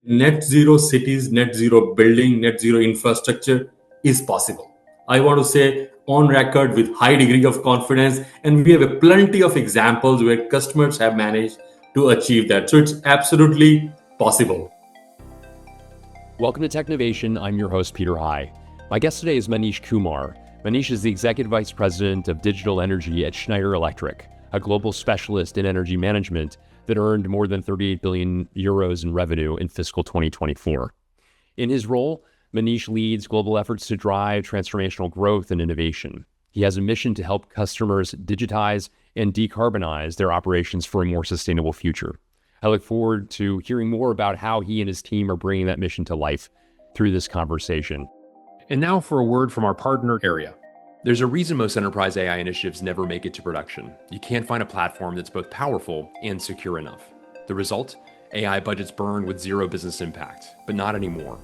net zero cities, net zero building, net zero infrastructure is possible. I want to say on record with high degree of confidence, and we have a plenty of examples where customers have managed to achieve that. So it's absolutely possible. Welcome to Technovation. I'm your host, Peter High. My guest today is Manish Kumar. Manish is the Executive Vice President of Digital Energy at Schneider Electric, a global specialist in energy management that earned more than 38 billion euros in revenue in fiscal 2024. In his role, Manish leads global efforts to drive transformational growth and innovation. He has a mission to help customers digitize and decarbonize their operations for a more sustainable future. I look forward to hearing more about how he and his team are bringing that mission to life through this conversation. And now for a word from our partner, Airia. There's a reason most enterprise AI initiatives never make it to production. You can't find a platform that's both powerful and secure enough. The result? AI budgets burned with zero business impact, but not anymore.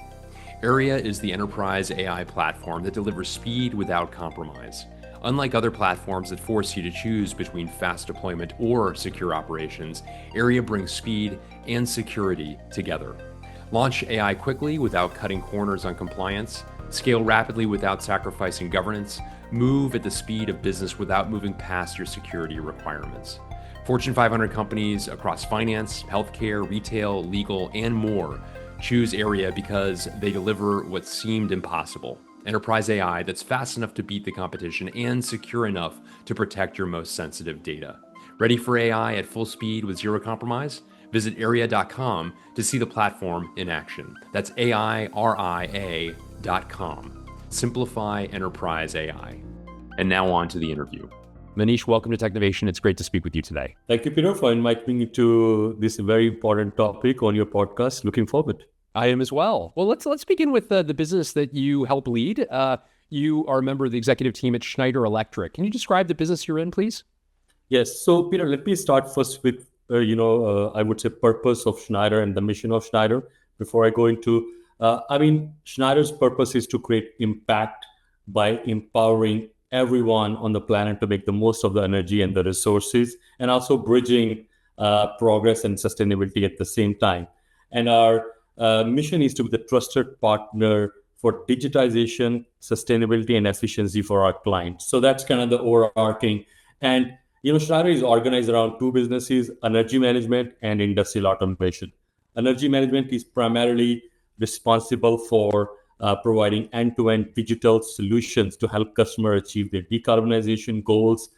Airia is the enterprise AI platform that delivers speed without compromise. Unlike other platforms that force you to choose between fast deployment or secure operations, Airia brings speed and security together. Launch AI quickly without cutting corners on compliance, scale rapidly without sacrificing governance, move at the speed of business without moving past your security requirements. Fortune 500 companies across finance, healthcare, retail, legal, and more choose Airia because they deliver what seemed impossible. Enterprise AI that's fast enough to beat the competition and secure enough to protect your most sensitive data. Ready for AI at full speed with zero compromise? Visit Airia.com to see the platform in action. That's AIRIA.com. Simplify enterprise AI. And now on to the interview. Manish, welcome to Technovation. It's great to speak with you today. Thank you, Peter, for inviting me to this very important topic on your podcast. Looking forward. I am as well. Well, let's begin with the business that you help lead. You are a member of the executive team at Schneider Electric. Can you describe the business you're in, please? Yes. So, Peter, let me start first with, I would say purpose of Schneider and the mission of Schneider before I go into, Schneider's purpose is to create impact by empowering everyone on the planet to make the most of the energy and the resources, and also bridging progress and sustainability at the same time. And our mission is to be the trusted partner for digitization, sustainability, and efficiency for our clients. So that's kind of the overarching. And Schneider is organized around two businesses: energy management and industrial automation. Energy management is primarily responsible for providing end-to-end digital solutions to help customers achieve their decarbonization goals,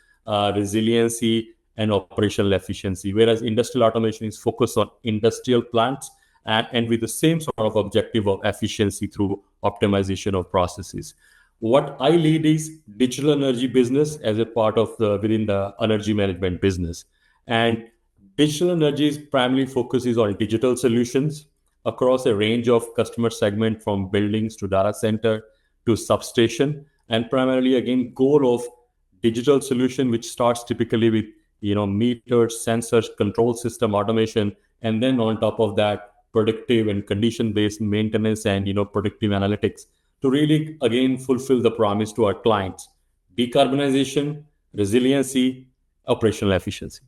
resiliency, and operational efficiency. Whereas industrial automation is focused on industrial plants and with the same sort of objective of efficiency through optimization of processes. What I lead is digital energy business as a part of within the energy management business. And digital energy primarily focuses on digital solutions across a range of customer segment, from buildings to data center to substation, and primarily again goal of digital solution, which starts typically with meters, sensors, control system automation, and then on top of that predictive and condition-based maintenance and predictive analytics to really again fulfill the promise to our clients: decarbonization, resiliency, operational efficiency.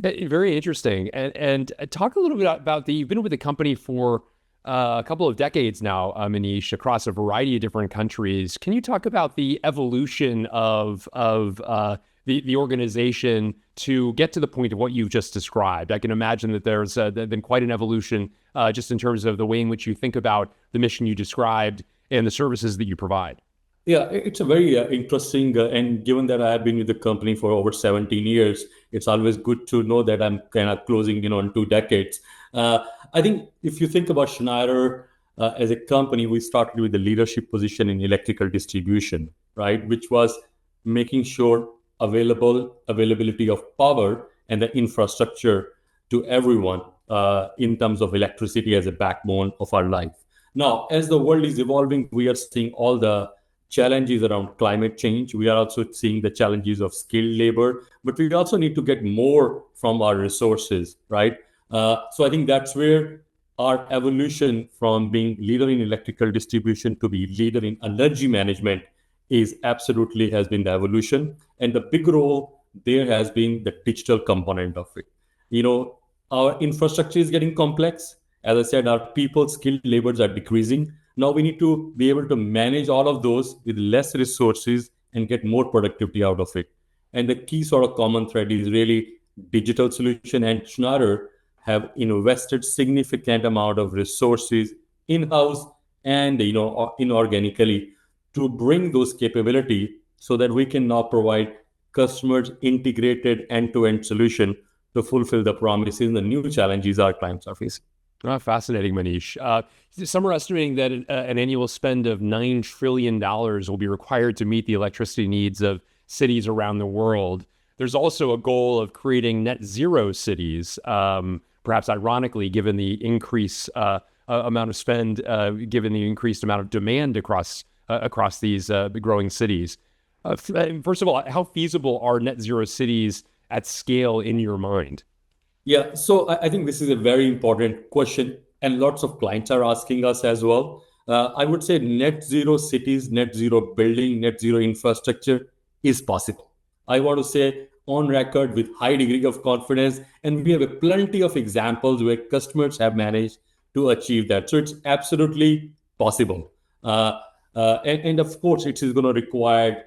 Very interesting. And talk a little bit about you've been with the company for a couple of decades now, Manish, across a variety of different countries. Can you talk about the evolution of the organization to get to the point of what you've just described? I can imagine that there's been quite an evolution just in terms of the way in which you think about the mission you described and the services that you provide. Yeah, it's a very interesting, and given that I have been with the company for over 17 years, it's always good to know that I'm kind of closing, in 2 decades. I think if you think about Schneider as a company, we started with the leadership position in electrical distribution, right? Which was making sure availability of power and the infrastructure to everyone in terms of electricity as a backbone of our life. Now, as the world is evolving, we are seeing all the challenges around climate change. We are also seeing the challenges of skilled labor, but we also need to get more from our resources, right? So I think that's where our evolution from being leader in electrical distribution to be leader in energy management is absolutely has been the evolution. And the big role there has been the digital component of it. Our infrastructure is getting complex, As I said, our people skilled labors are decreasing. Now we need to be able to manage all of those with less resources and get more productivity out of it. And the key sort of common thread is really digital solution, and Schneider have invested significant amount of resources in-house and inorganically to bring those capability so that we can now provide customers integrated end-to-end solution to fulfill the promises and the new challenges our clients are facing. Fascinating, Manish. Some are estimating that an annual spend of $9 trillion will be required to meet the electricity needs of cities around the world. There's also a goal of creating net zero cities, perhaps ironically, given the increased amount of spend, given the increased amount of demand across these growing cities. First of all, how feasible are net zero cities at scale in your mind? Yeah, so I think this is a very important question, and lots of clients are asking us as well. I would say net zero cities, net zero building, net zero infrastructure is possible. I want to say on record with high degree of confidence, and we have a plenty of examples where customers have managed to achieve that. So it's absolutely possible. And of course, it is going to require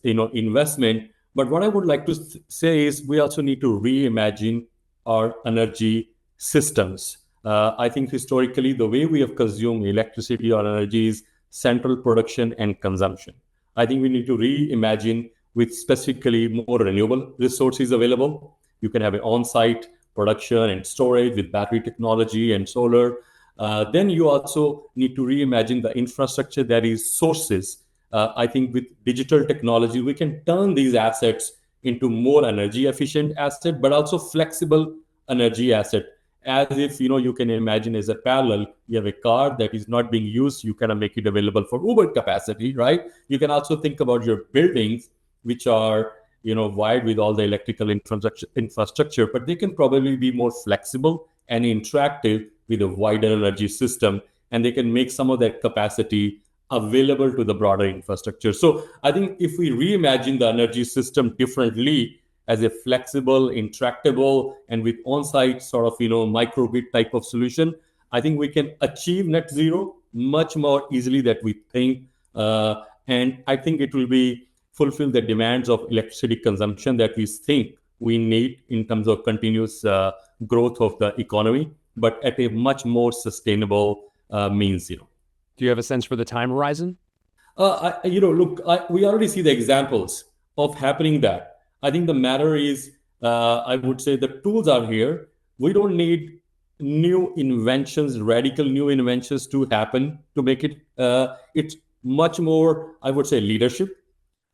investment. But what I would like to say is we also need to reimagine our energy systems. I think historically, the way we have consumed electricity or energy is central production and consumption. I think we need to reimagine with specifically more renewable resources available. You can have an on-site production and storage with battery technology and solar. Then you also need to reimagine the infrastructure that is sources. I think with digital technology, we can turn these assets into more energy efficient asset, but also flexible energy asset. As if you can imagine as a parallel, you have a car that is not being used, you kind of make it available for Uber capacity, right? You can also think about your buildings, which are wired with all the electrical infrastructure, but they can probably be more flexible and interactive with a wider energy system, and they can make some of that capacity available to the broader infrastructure. So I think if we reimagine the energy system differently as a flexible, interactable, and with on-site sort of microgrid type of solution, I think we can achieve net zero much more easily than we think. And I think it will be fulfill the demands of electricity consumption that we think we need in terms of continuous growth of the economy, but at a much more sustainable means. Do you have a sense for the time horizon? We already see the examples of happening that. I think the matter is, I would say the tools are here. We don't need new inventions, radical new inventions to happen to make it. It's much more, I would say, leadership,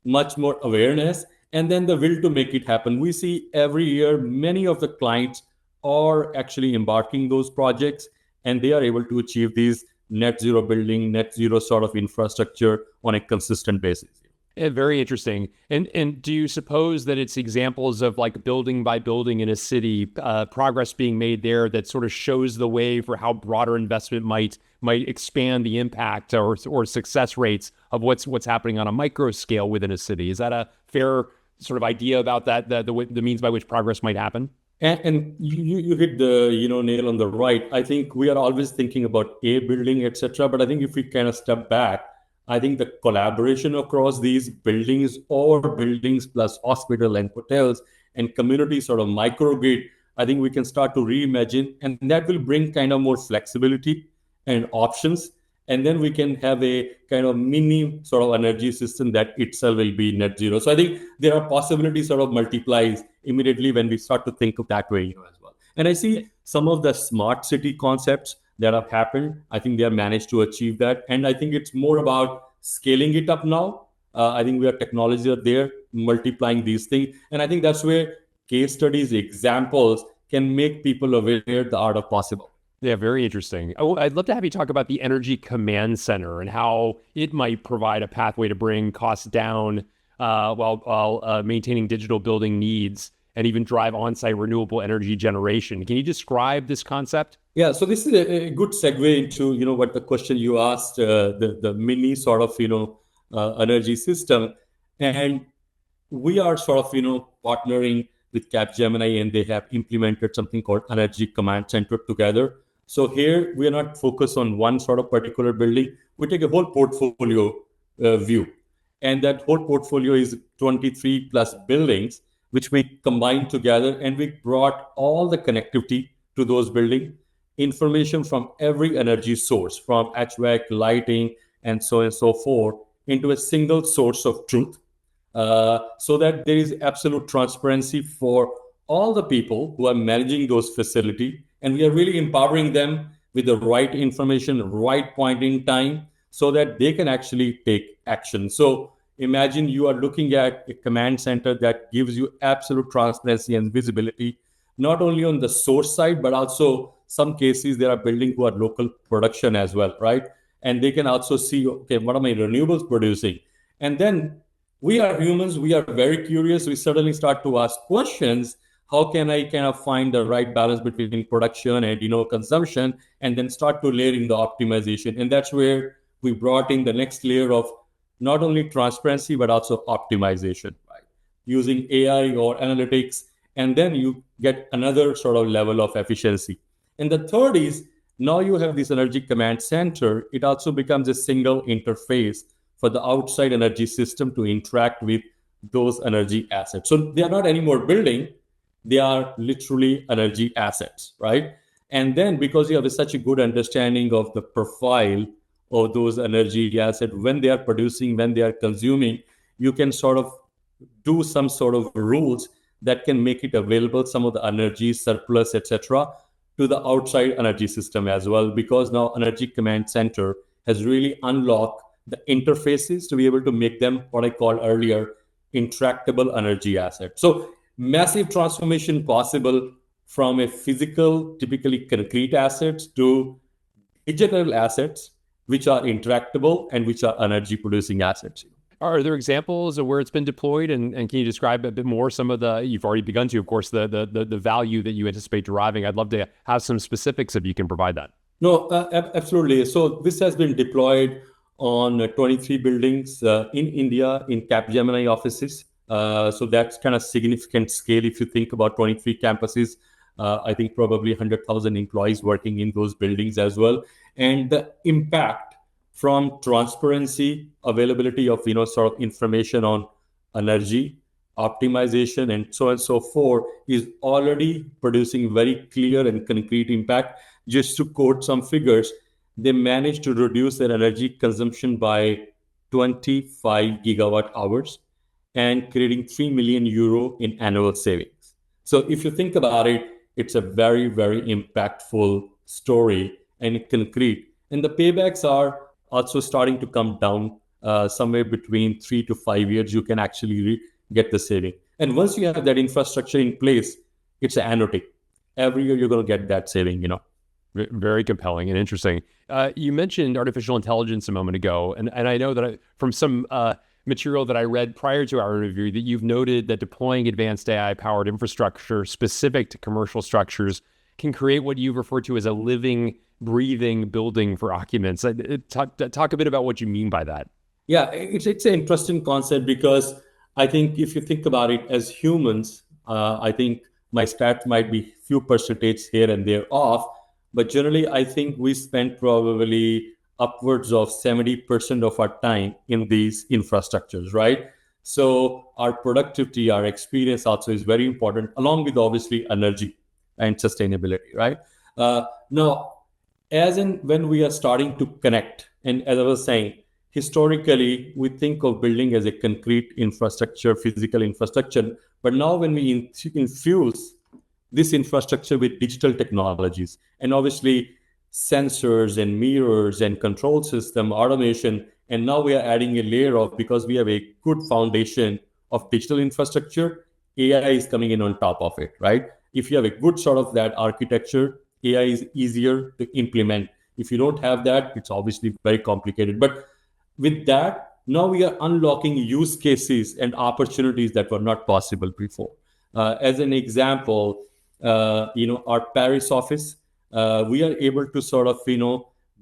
much more awareness, and then the will to make it happen. We see every year many of the clients are actually embarking those projects, and they are able to achieve these net zero building, net zero sort of infrastructure on a consistent basis. Yeah, very interesting. And do you suppose that it's examples of like building by building in a city, progress being made there that sort of shows the way for how broader investment might expand the impact or success rates of what's happening on a micro scale within a city? Is that a fair sort of idea about that, the means by which progress might happen? And you hit the nail on the right. I think we are always thinking about a building, etc. But I think if we kind of step back, I think the collaboration across these buildings or buildings plus hospital and hotels and community sort of microgrid, I think we can start to reimagine, and that will bring kind of more flexibility and options. And then we can have a kind of mini sort of energy system that itself will be net zero. So I think there are possibilities sort of multiplies immediately when we start to think of that way as well. And I see some of the smart city concepts that have happened. I think they have managed to achieve that. And I think it's more about scaling it up now. I think we have technology out there multiplying these things. And I think that's where case studies, examples can make people aware the art of possible. Yeah, very interesting. I'd love to have you talk about the Energy Command Center and how it might provide a pathway to bring costs down while maintaining digital building needs and even drive on-site renewable energy generation. Can you describe this concept? Yeah, so this is a good segue into what the question you asked, the mini sort of energy system, and we are sort of partnering with Capgemini, and they have implemented something called Energy Command Center together. So here we are not focused on one sort of particular building. We take a whole portfolio view, and that whole portfolio is 23 plus buildings, which we combined together, and we brought all the connectivity to those buildings, information from every energy source, from HVAC, lighting, and so on and so forth, into a single source of truth, so that there is absolute transparency for all the people who are managing those facilities, and we are really empowering them with the right information, right point in time, so that they can actually take action. So imagine you are looking at a command center that gives you absolute transparency and visibility, not only on the source side, but also some cases there are buildings who are local production as well, right? And they can also see, okay, what are my renewables producing? And then we are humans, we are very curious, we suddenly start to ask questions. How can I kind of find the right balance between production and consumption, and then start to layer in the optimization? And that's where we brought in the next layer of not only transparency but also optimization, right? Using AI or analytics, and then you get another sort of level of efficiency. And the third is, now you have this energy command center, it also becomes a single interface for the outside energy system to interact with those energy assets. So they are not anymore building, they are literally energy assets, right? And then because you have such a good understanding of the profile of those energy assets, when they are producing, when they are consuming, you can sort of do some sort of rules that can make it available, some of the energy surplus, etc., to the outside energy system as well, because now energy command center has really unlocked the interfaces to be able to make them what I called earlier intractable energy assets. So massive transformation possible from a physical, typically concrete assets, to digital assets which are interactable and which are energy producing assets. Are there examples of where it's been deployed? And can you describe a bit more some of the, you've already begun to, of course, the value that you anticipate deriving? I'd love to have some specifics if you can provide that. No, absolutely. So this has been deployed on 23 buildings in India in Capgemini offices. So that's kind of significant scale if you think about 23 campuses. I think probably 100,000 employees working in those buildings as well. And the impact from transparency, availability of sort of information on energy, optimization, and so on and so forth is already producing very clear and concrete impact. Just to quote some figures, they managed to reduce their energy consumption by 25 gigawatt hours and creating 3 million euro in annual savings. So if you think about it, it's a very, very impactful story and concrete. And the paybacks are also starting to come down, somewhere between 3 to 5 years, you can actually get the saving. And once you have that infrastructure in place, it's an annuity. Every year you're going to get that saving. Very compelling and interesting. You mentioned artificial intelligence a moment ago, and I know that from some material that I read prior to our interview that you've noted that deploying advanced AI-powered infrastructure specific to commercial structures can create what you've referred to as a living, breathing building for occupants. Talk a bit about what you mean by that. Yeah, it's an interesting concept because I think if you think about it as humans, I think my stats might be few percentage here and there off, but generally I think we spend probably upwards of 70% of our time in these infrastructures, right? So our productivity, our experience also is very important, along with obviously energy and sustainability, right? Now, as in when we are starting to connect, and as I was saying, historically we think of building as a concrete infrastructure, physical infrastructure, but now when we infuse this infrastructure with digital technologies and obviously sensors and mirrors and control system automation, and now we are adding a layer of, because we have a good foundation of digital infrastructure, AI is coming in on top of it, right? If you have a good sort of that architecture, AI is easier to implement. If you don't have that, it's obviously very complicated. But with that, now we are unlocking use cases and opportunities that were not possible before. As an example, our Paris office, we are able to sort of,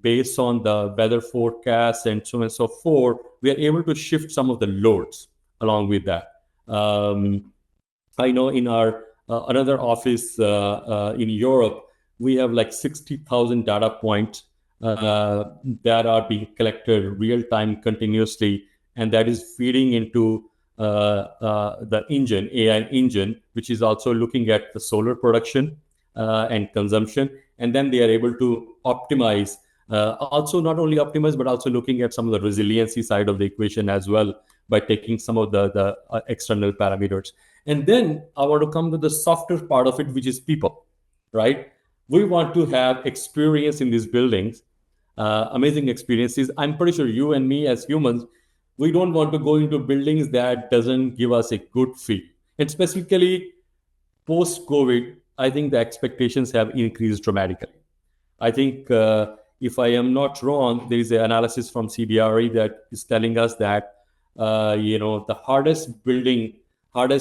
based on the weather forecast and so on and so forth, we are able to shift some of the loads along with that. I know in our another office in Europe, we have like 60,000 data points that are being collected real time continuously, and that is feeding into the engine, AI engine, which is also looking at the solar production and consumption. And then they are able to optimize, also not only optimize, but also looking at some of the resiliency side of the equation as well by taking some of the external parameters. And then I want to come to the softer part of it, which is people, right? We want to have experience in these buildings, amazing experiences. I'm pretty sure you and me as humans, we don't want to go into buildings that doesn't give us a good feel. And specifically post COVID, I think the expectations have increased dramatically. I think, if I am not wrong, there is an analysis from CBRE that is telling us that the hardest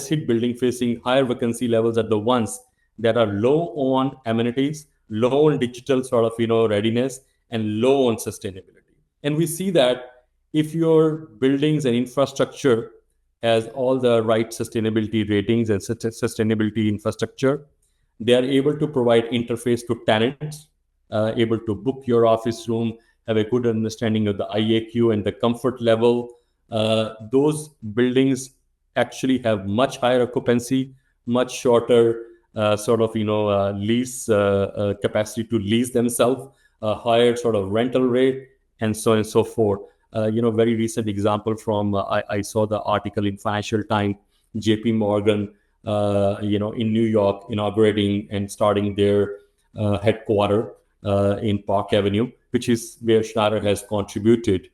hit building facing higher vacancy levels are the ones that are low on amenities, low on digital sort of readiness, and low on sustainability. And we see that if your buildings and infrastructure has all the right sustainability ratings and sustainability infrastructure, they are able to provide interface to tenants, able to book your office room, have a good understanding of the IAQ and the comfort level. Those buildings actually have much higher occupancy, much shorter lease capacity to lease themselves, a higher sort of rental rate, and so on and so forth. Very recent example from I saw the article in Financial Times, JP Morgan, in New York, inaugurating and starting their headquarter in Park Avenue, which is where Schneider has contributed.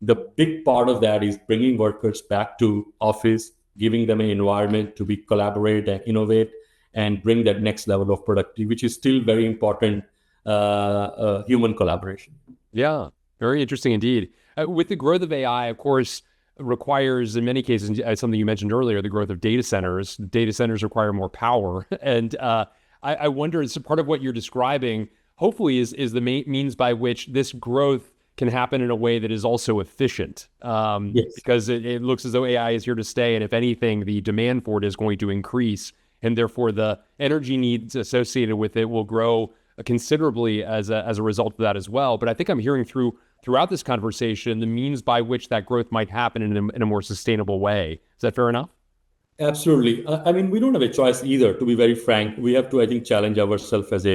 The big part of that is bringing workers back to office, giving them an environment to be collaborate and innovate and bring that next level of productivity, which is still very important, human collaboration. Yeah, very interesting indeed. With the growth of AI, of course, requires in many cases, something you mentioned earlier, the growth of data centers. Data centers require more power. And I wonder, it's part of what you're describing, hopefully, is the means by which this growth can happen in a way that is also efficient. Yes. Because it looks as though AI is here to stay. And if anything, the demand for it is going to increase. And therefore, the energy needs associated with it will grow considerably as a result of that as well. But I think I'm hearing throughout this conversation the means by which that growth might happen in a more sustainable way. Is that fair enough? Absolutely. I mean, we don't have a choice either, to be very frank. We have to, I think, challenge ourselves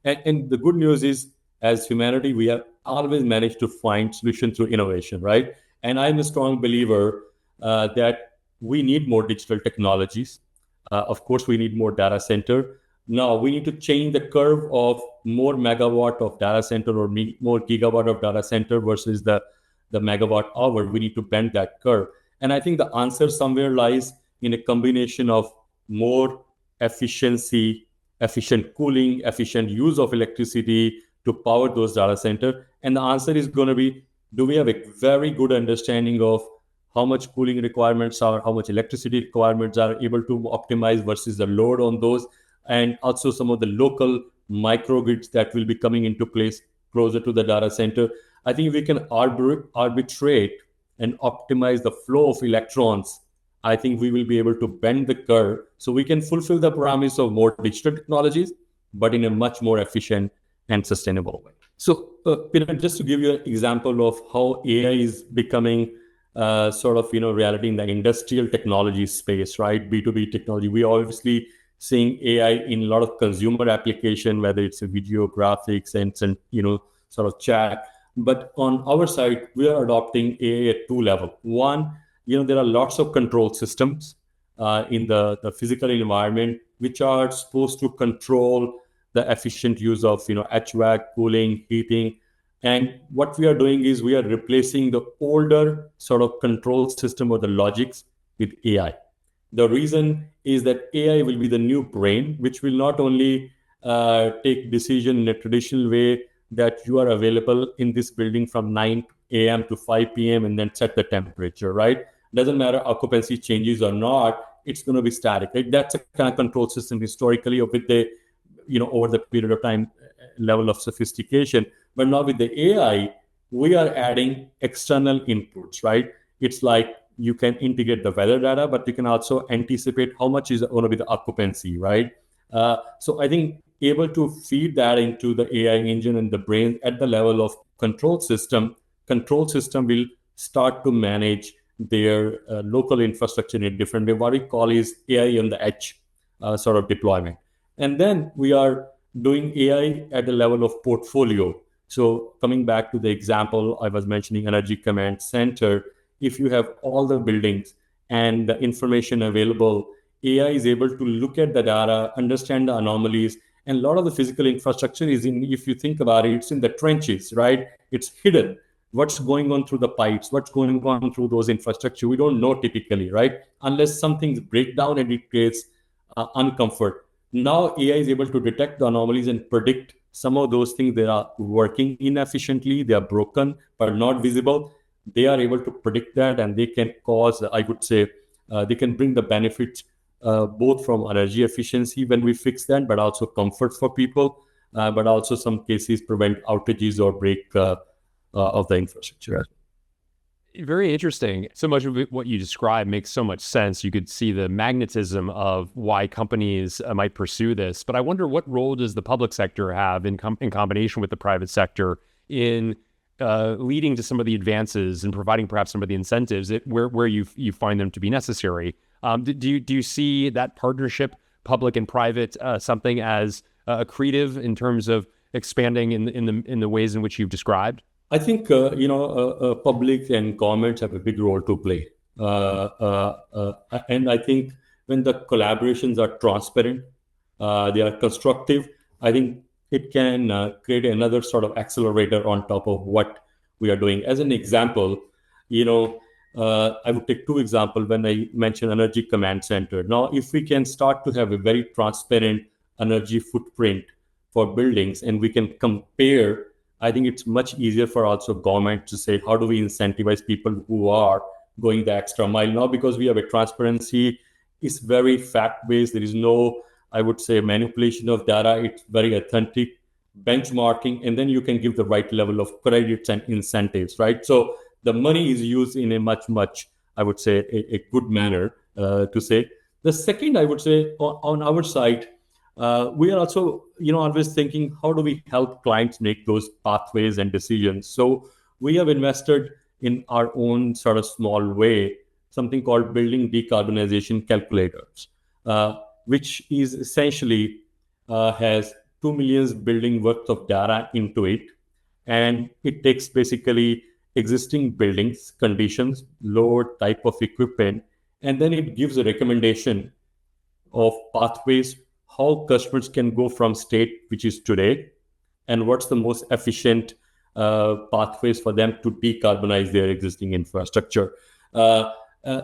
and the good news is, as humanity, we have always managed to find solutions through innovation, right? And I'm a strong believer that we need more digital technologies. Of course, we need more data center. Now, we need to change the curve of more megawatt of data center or more gigawatt of data center versus the megawatt hour. We need to bend that curve. And I think the answer somewhere lies in a combination of more efficiency, efficient cooling, efficient use of electricity to power those data center. And the answer is going to be, do we have a very good understanding of how much cooling requirements are, how much electricity requirements are, able to optimize versus the load on those, and also some of the local microgrids that will be coming into place closer to the data center. I think we can arbitrate and optimize the flow of electrons. I think we will be able to bend the curve so we can fulfill the promise of more digital technologies, but in a much more efficient and sustainable way. So, Peter, just to give you an example of how AI is becoming reality in the industrial technology space, right? B2B technology. We are obviously seeing AI in a lot of consumer application, whether it's a video, graphics, and sort of chat. But on our side, we are adopting AI at two levels. One, there are lots of control systems in the physical environment which are supposed to control the efficient use of HVAC, cooling, heating. And what we are doing is we are replacing the older sort of control system or the logics with AI. The reason is that AI will be the new brain, which will not only take decision in a traditional way that you are available in this building from 9 a.m. to 5 p.m. and then set the temperature, right? Doesn't matter occupancy changes or not, it's going to be static, right? That's a kind of control system historically or with the, over the period of time level of sophistication. But now with the AI, we are adding external inputs, right? It's like you can integrate the weather data, but you can also anticipate how much is going to be the occupancy, right? So I think able to feed that into the AI engine and the brain at the level of control system will start to manage their local infrastructure in a different way. What we call is AI on the edge sort of deployment. And then we are doing AI at the level of portfolio. So coming back to the example I was mentioning, Energy Command Center, if you have all the buildings and the information available, AI is able to look at the data, understand the anomalies, and a lot of the physical infrastructure is in, if you think about it, it's in the trenches, right? It's hidden. What's going on through the pipes, what's going on through those infrastructure, we don't know typically, right? Unless something breaks down and it creates uncomfort. Now AI is able to detect the anomalies and predict some of those things that are working inefficiently, they are broken but not visible. They are able to predict that, and they can cause, I would say, they can bring the benefits both from energy efficiency when we fix that, but also comfort for people, but also some cases prevent outages or break of the infrastructure. Very interesting. So much of what you described makes so much sense. You could see the magnetism of why companies might pursue this. But I wonder, what role does the public sector have in combination with the private sector in leading to some of the advances and providing perhaps some of the incentives where you find them to be necessary? Do you see that partnership, public and private, something as accretive in terms of expanding in the ways in which you've described? I think public and governments have a big role to play, and I think when the collaborations are transparent, they are constructive. I think it can create another sort of accelerator on top of what we are doing. As an example, I would take two examples when I mention Energy Command Center. Now, if we can start to have a very transparent energy footprint for buildings, and we can compare, I think it's much easier for also government to say, how do we incentivize people who are going the extra mile now? Because we have a transparency, it's very fact-based. There is no, I would say, manipulation of data. It's very authentic benchmarking, and then you can give the right level of credits and incentives, right? So the money is used in a much, I would say, a good manner to say. The second, I would say, on our side, we are also, always thinking, how do we help clients make those pathways and decisions? So we have invested in our own sort of small way, something called building decarbonization calculators, which is essentially has 2 million building worth of data into it. And it takes basically existing buildings, conditions, load, type of equipment, and then it gives a recommendation of pathways, how customers can go from state which is today, and what's the most efficient pathways for them to decarbonize their existing infrastructure.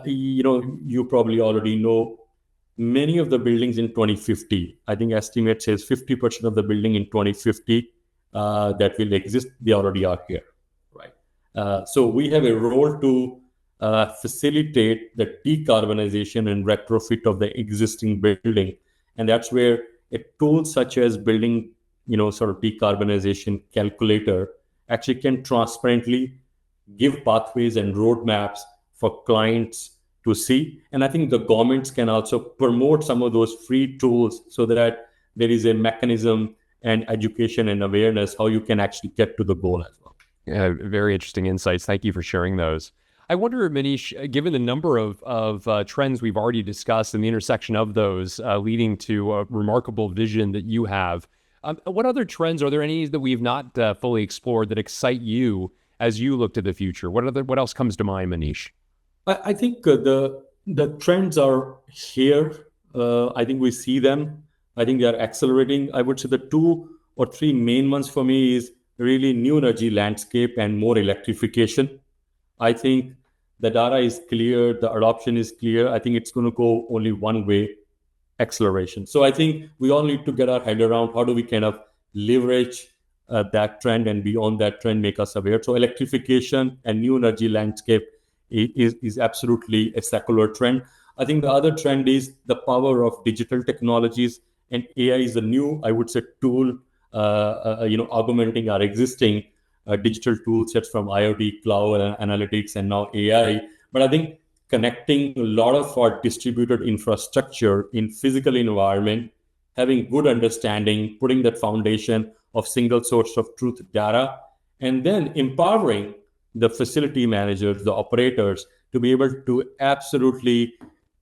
You probably already know many of the buildings in 2050, I think estimate says 50% of the building in 2050 that will exist, they already are here, right? So we have a role to facilitate the decarbonization and retrofit of the existing building. And that's where a tool such as building, sort of decarbonization calculator actually can transparently give pathways and roadmaps for clients to see. And I think the governments can also promote some of those free tools so that there is a mechanism and education and awareness how you can actually get to the goal as well. Yeah, very interesting insights. Thank you for sharing those. I wonder, Manish, given the number of trends we've already discussed and the intersection of those leading to a remarkable vision that you have, what other trends, are there any that we've not fully explored that excite you as you look to the future? What else comes to mind, Manish? I think the trends are here. I think we see them. I think they are accelerating. I would say the 2 or 3 main ones for me is really new energy landscape and more electrification. I think the data is clear, the adoption is clear. I think it's going to go only one way, acceleration. So I think we all need to get our head around how do we kind of leverage that trend, and beyond that trend, make us aware. So electrification and new energy landscape is absolutely a secular trend. I think the other trend is the power of digital technologies, and AI is a new, I would say, tool, augmenting our existing digital tool sets from IoT, cloud, analytics, and now AI. But I think connecting a lot of our distributed infrastructure in physical environment having good understanding, putting that foundation of single source of truth data, and then empowering the facility managers, the operators, to be able to absolutely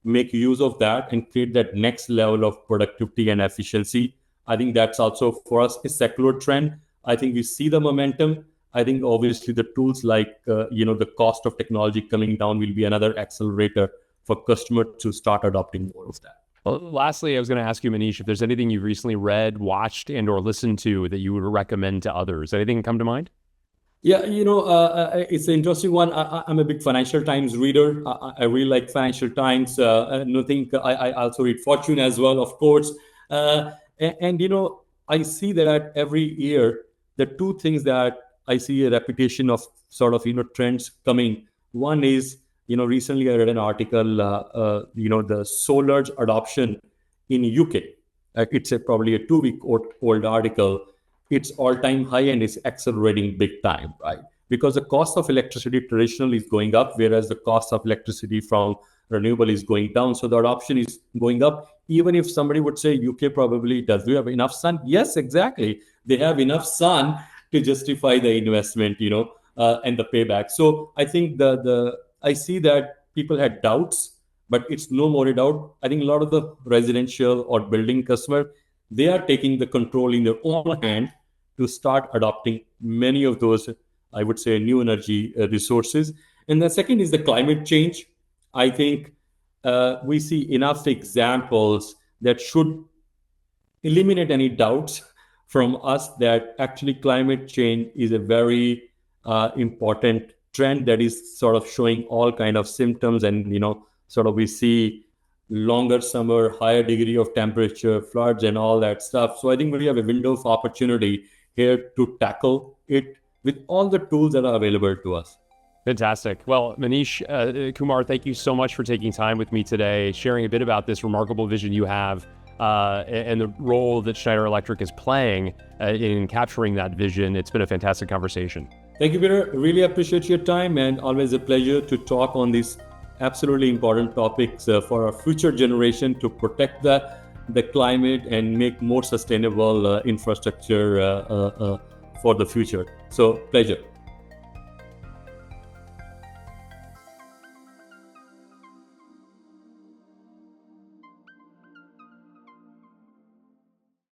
make use of that and create that next level of productivity and efficiency. I think that's also for us a secular trend. I think we see the momentum. I think obviously the tools like the cost of technology coming down will be another accelerator for customers to start adopting more of that. Well, lastly, I was going to ask you, Manish, if there's anything you've recently read, watched, and or listened to that you would recommend to others. Anything come to mind? Yeah, it's an interesting one. I'm a big Financial Times reader. I really like Financial Times. And I think I also read Fortune as well, of course. And I see that every year, the two things that I see a repetition of sort of, trends coming. One is, recently I read an article, the solar adoption in UK. It's probably a 2 week old article. It's all-time high and it's accelerating big time, right? Because the cost of electricity traditionally is going up, whereas the cost of electricity from renewable is going down. So the adoption is going up. Even if somebody would say UK probably does we have enough sun? Yes, exactly. They have enough sun to justify the investment, and the payback. So I think I see that people had doubts, but it's no more a doubt. I think a lot of the residential or building customer, they are taking the control in their own hand to start adopting many of those, I would say, new energy resources. And the second is the climate change. I think we see enough examples that should eliminate any doubts from us that actually climate change is a very important trend that is sort of showing all kind of symptoms, and sort of we see longer summer, higher degree of temperature, floods, and all that stuff. So I think we have a window of opportunity here to tackle it with all the tools that are available to us. Fantastic. Well, Manish Kumar, thank you so much for taking time with me today, sharing a bit about this remarkable vision you have and the role that Schneider Electric is playing in capturing that vision. It's been a fantastic conversation. Thank you, Peter. Really appreciate your time, and always a pleasure to talk on these absolutely important topics for our future generation to protect the climate and make more sustainable infrastructure for the future. So, pleasure.